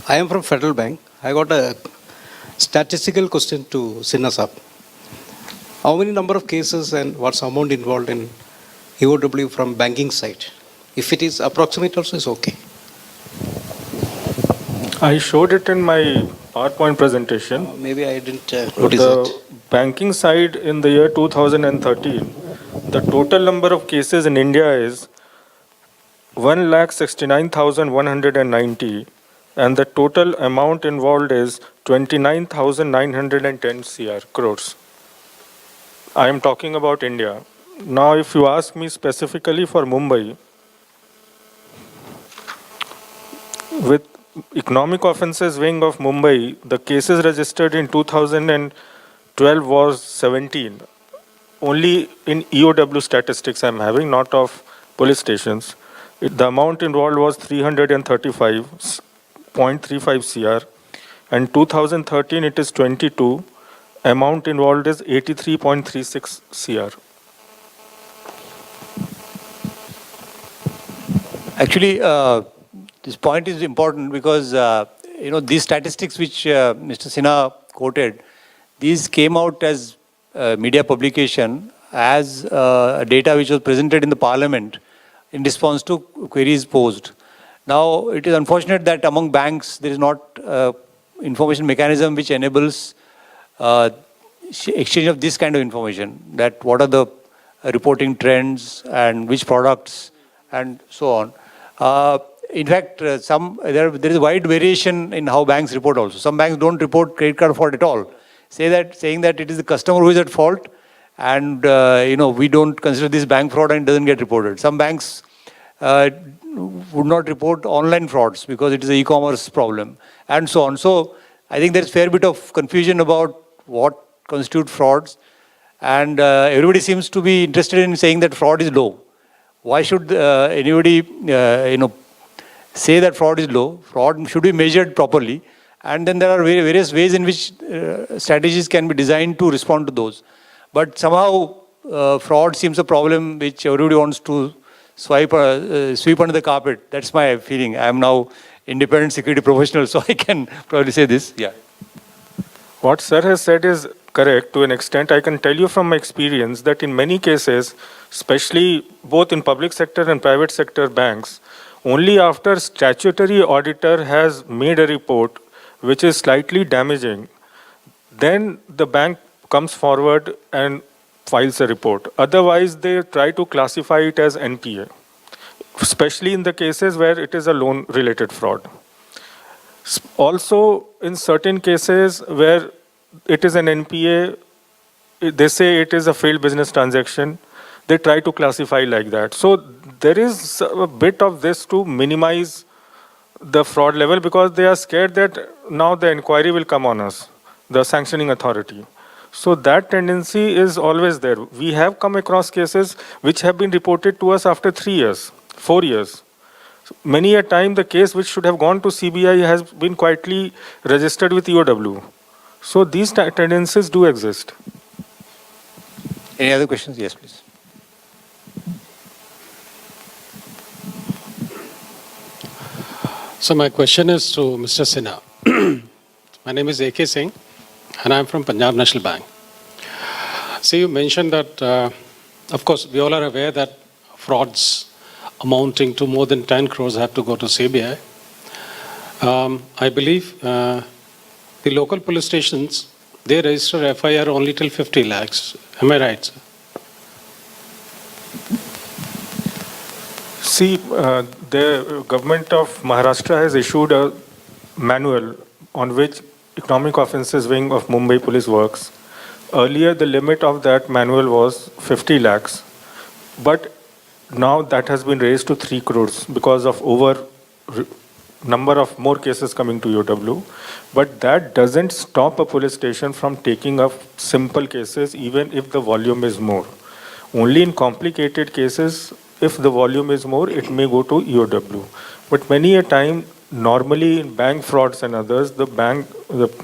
I am from Federal Bank. I got a statistical question to Sinha Saab. How many number of cases and what's amount involved in EOW from banking side? If it is approximate also is okay. I showed it in my PowerPoint presentation. Maybe I didn't With notice the it. banking side in the year 2013, the total number of cases in India is 1,69,190, and the total amount involved is 29,910 crores. I am talking about India. Now, if you ask me specifically for Mumbai, with economic offences wing of Mumbai, the cases registered in 2012 was 17. Only in EOW statistics I'm having, not of police stations. The amount involved was 335.35 CR. And 2013 it is 22. Amount involved is 83.36 CR. Actually, this point is important because these statistics which Mr. Sinha quoted, these came out as media publication as data which was presented in the Parliament in response to queries posed. Now, it is unfortunate that among banks there is not information mechanism which enables exchange of this kind of information, that what are the reporting trends and which products and so on. In fact, there is a wide variation in how banks report also. Some banks don't report credit card fraud at all, saying that it is the customer who is at fault, and we don't consider this bank fraud and it doesn't get reported. Some banks would not report online frauds because it is an e-commerce problem, and so on. So I think there is a fair bit of confusion about what constitutes frauds, and everybody seems to be interested in saying that fraud is low. Why should anybody say that fraud is low? Fraud should be measured properly, and then there are various ways in which strategies can be designed to respond to those. But somehow fraud seems a problem which everybody wants to sweep under the carpet. That's my feeling. I am now independent security professional, so I can probably say this. Yeah. What sir has said is correct to an extent. I can tell you from my experience that in many cases, especially both in public sector and private sector banks, only after statutory auditor has made a report which is slightly damaging, then the bank comes forward and files a report. Otherwise, they try to classify it as NPA, especially in the cases where it is a loan-related fraud. Also, in certain cases where it is an NPA, they say it is a failed business transaction, they try to classify like that. So there is a bit of this to minimize the fraud level because they are scared that now the inquiry will come on us, the sanctioning authority. So that tendency is always there. We have come across cases which have been reported to us after 3 years, 4 years. Many a time the case which should have gone to CBI has been quietly registered with EOW. So these tendencies do exist. Any other questions? Yes, please. So my question is to Mr. Sinha. My name is A.K. Singh and I'm from Punjab National Bank. So you mentioned that, of course, we all are aware that frauds amounting to more than 10 crores have to go to CBI. I believe the local police stations, they register FIR only till 50 lakhs. Am I right, sir? See, the government of Maharashtra has issued a manual on which economic offences wing of Mumbai Police works. Earlier, the limit of that manual was 50 lakhs, but now that has been raised to 3 crores because of number of more cases coming to EOW. But that doesn't stop a police station from taking up simple cases even if the volume is more. Only in complicated cases, if the volume is more, it may go to EOW. But many a time, normally in bank frauds and others, the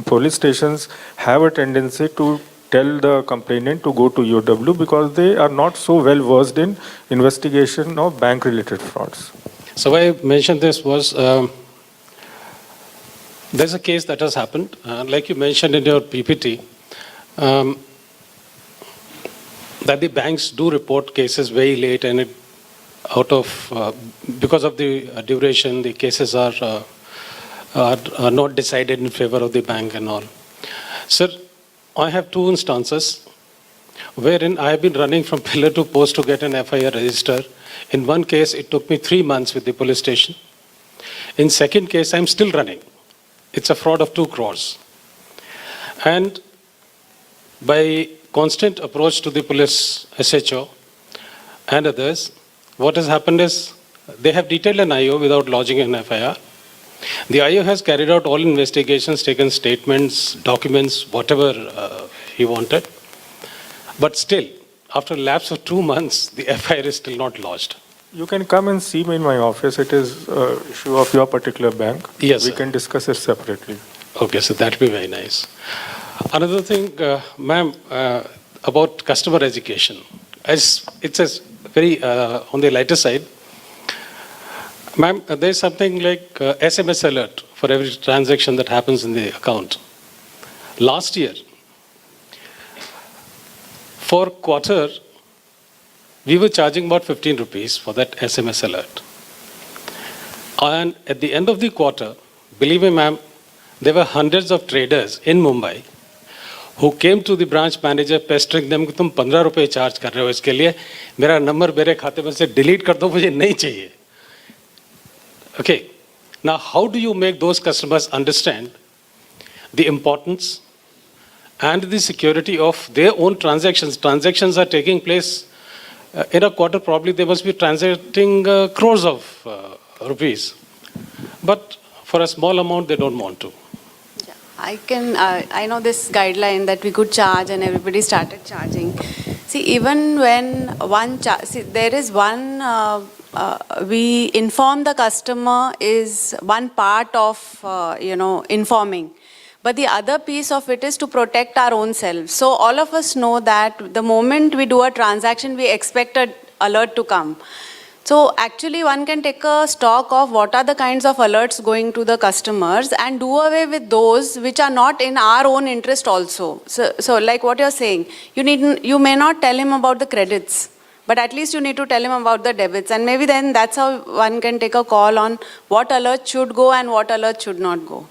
police stations have a tendency to tell the complainant to go to EOW because they are not so well versed in investigation of bank-related frauds. So why I mentioned this was There's a case that has happened, like you mentioned in your PPT, that the banks do report cases very late, and because of the duration, the cases are not decided in favor of the bank and all. Sir, I have two instances wherein I have been running from pillar to post to get an FIR register. In one case, it took me 3 months with the police station. In second case, I'm still running. It's a fraud of 2 crores. And by constant approach to the police SHO and others, what has happened is they have detailed an IO without lodging an FIR. The IO has carried out all investigations, taken statements, documents, whatever he wanted. But still, after a lapse of 2 months, the FIR is still not lodged. You can come and see me in my office. It is an issue of your particular bank. Yes, We sir. can discuss it separately. Okay, so that would be very nice. Another thing, ma'am, about customer education. As it's a very on the lighter side, ma'am, there's something like SMS alert for every transaction that happens in the account. Last year, for quarter, we were charging about 15 rupees for that SMS alert. And at the end of the quarter, believe me, ma'am, there were hundreds of traders in Mumbai who came to the branch manager pestering them कि तुम 15 रुपए charge कर रहे हो इसके लिए, मेरा number मेरे खाते में से डिलीट कर दो, मुझे नहीं चाहिए. Okay, now how do you make those customers understand the importance and the security of their own transactions? Transactions are taking place in a quarter, probably they must be transacting crores of rupees. But for a small amount, they don't want to. I know this guideline that we could charge and everybody started charging. See, even when there is one, we inform the customer is one part of, informing. But the other piece of it is to protect our own selves. So all of us know that the moment we do a transaction, we expect an alert to come. So actually one can take a stock of what are the kinds of alerts going to the customers and do away with those which are not in our own interest also. So like what you're saying, you may not tell him about the credits, but at least you need to tell him about the debits. And maybe then that's how one can take a call on what alert should go and what alert should not go.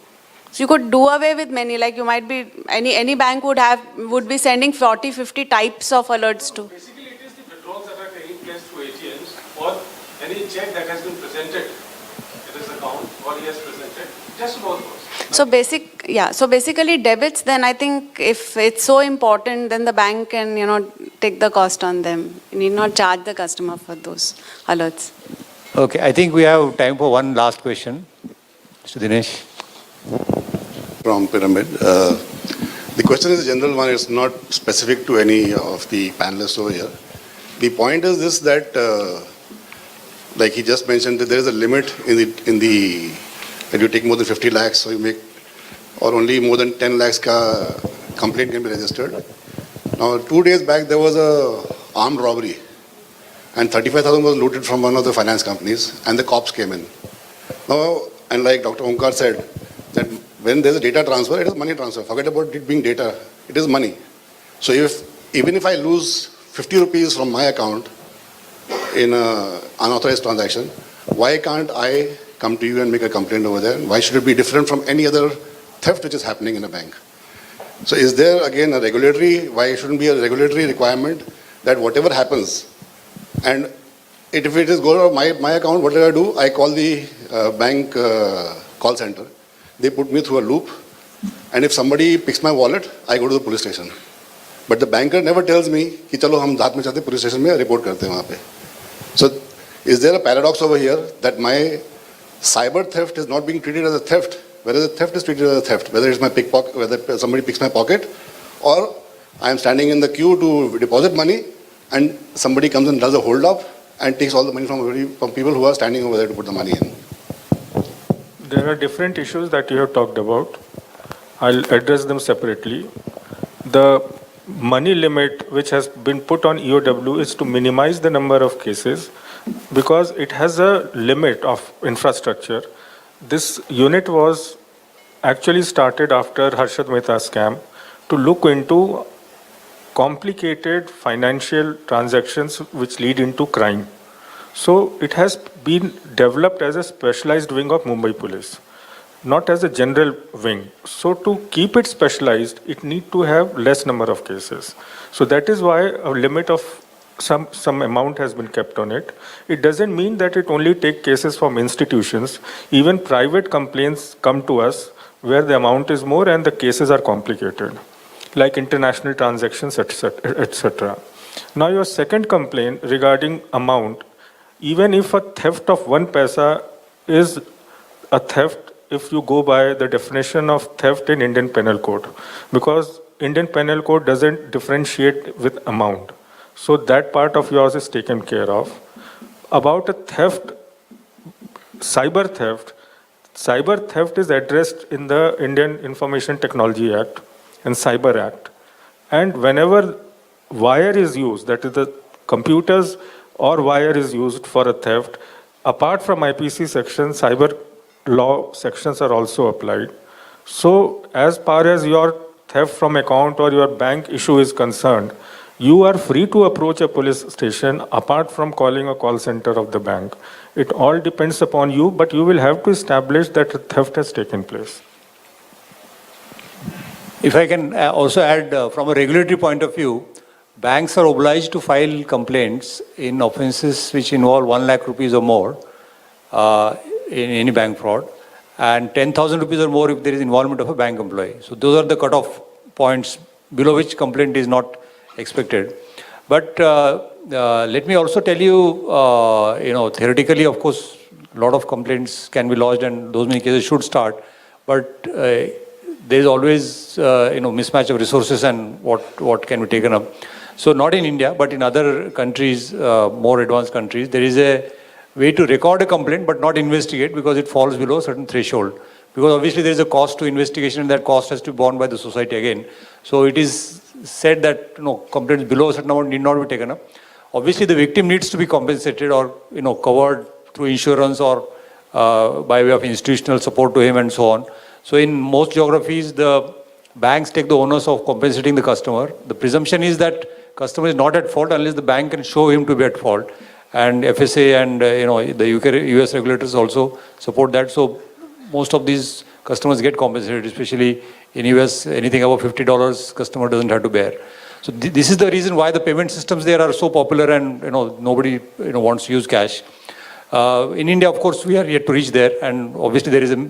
So you could do away with many, like you might be, any bank would be sending 40, 50 types of alerts to. Basically, it is the withdrawals that are taking place through ATMs or any check that has been presented in his account or he has presented, just about those. So basically debits, then I think if it's so important, then the bank can, take the cost on them. You need not charge the customer for those alerts. Okay, I think we have time for one last question. Mr. Dinesh. From Pyramid. The question is a general one. It's not specific to any of the panelists over here. The point is this, that like he just mentioned, that there is a limit that you take more than 50 lakhs, so you make, or only more than 10 lakhs ka complaint can be registered. Now 2 days back there was a armed robbery and 35,000 was looted from one of the finance companies and the cops came in. Now, and like Dr. Omkar said, that when there's a data transfer, it is money transfer. Forget about it being data. It is money. So even if I lose 50 rupees from my account in an unauthorized transaction, why can't I come to you and make a complaint over there? Why should it be different from any other theft which is happening in a bank? So is there again a regulatory, why shouldn't be a regulatory requirement that whatever happens, and if it is going on my account, what do? I call the bank call center. They put me through a loop, and if somebody picks my wallet, I go to the police station. But the banker never tells me कि चलो हम दाद में जाते police station में report करते हैं वहाँ पे. So is there a paradox over here that my cyber theft is not being treated as a theft, whereas the theft is treated as a theft, whether it's my pickpocket, whether somebody picks my pocket, or I am standing in the queue to deposit money, and somebody comes and does a hold up and takes all the money from people who are standing over there to put the money in. There are different issues that you have talked about. I'll address them separately. The money limit which has been put on EOW is to minimize the number of cases because it has a limit of infrastructure. This unit was actually started after Harshad Mehta scam to look into complicated financial transactions which lead into crime. So it has been developed as a specialized wing of Mumbai Police, not as a general wing. So to keep it specialized, it need to have less number of cases. So that is why a limit of some amount has been kept on it. It doesn't mean that it only take cases from institutions. Even private complaints come to us where the amount is more and the cases are complicated, like international transactions, etc. Now your second complaint regarding amount, even if a theft of 1 paisa is a theft, if you go by the definition of theft in Indian Penal Code, because Indian Penal Code doesn't differentiate with amount. So that part of yours is taken care of. About a theft, cyber theft is addressed in the Indian Information Technology Act and Cyber Act. And whenever wire is used, that is the computers or wire is used for a theft, apart from IPC sections, cyber law sections are also applied. So as far as your theft from account or your bank issue is concerned, you are free to approach a police station apart from calling a call center of the bank. It all depends upon you, but you will have to establish that a theft has taken place. If I can also add, from a regulatory point of view, banks are obliged to file complaints in offences which involve 1 lakh rupees or more in any bank fraud, and 10,000 rupees or more if there is involvement of a bank employee. So those are the cutoff points below which complaint is not expected. But let me also tell you, theoretically, of course, a lot of complaints can be lodged and those many cases should start. But there is always, mismatch of resources and what can be taken up. So not in India, but in other countries, more advanced countries, there is a way to record a complaint but not investigate because it falls below a certain threshold. Because obviously there is a cost to investigation and that cost has to be borne by the society again. So it is said that complaints below a certain amount need not be taken up. Obviously the victim needs to be compensated or covered through insurance or by way of institutional support to him and so on. So in most geographies, the banks take the onus of compensating the customer. The presumption is that customer is not at fault unless the bank can show him to be at fault. And FSA and the US regulators also support that. So most of these customers get compensated, especially in US, anything above $50 customer doesn't have to bear. So this is the reason why the payment systems there are so popular and nobody wants to use cash. In India, of course, we are yet to reach there, and obviously there is a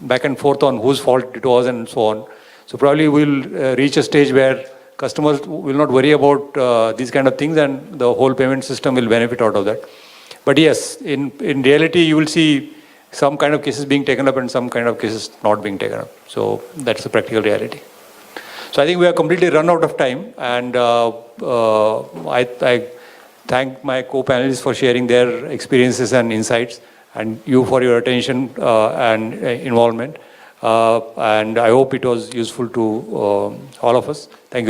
back and forth on whose fault it was and so on. So probably we'll reach a stage where customers will not worry about these kind of things and the whole payment system will benefit out of that. But yes, in reality, you will see some kind of cases being taken up and some kind of cases not being taken up. So that's the practical reality. So I think we are completely run out of time, and I thank my co-panelists for sharing their experiences and insights, and you for your attention and involvement. And I hope it was useful to all of us. Thank you.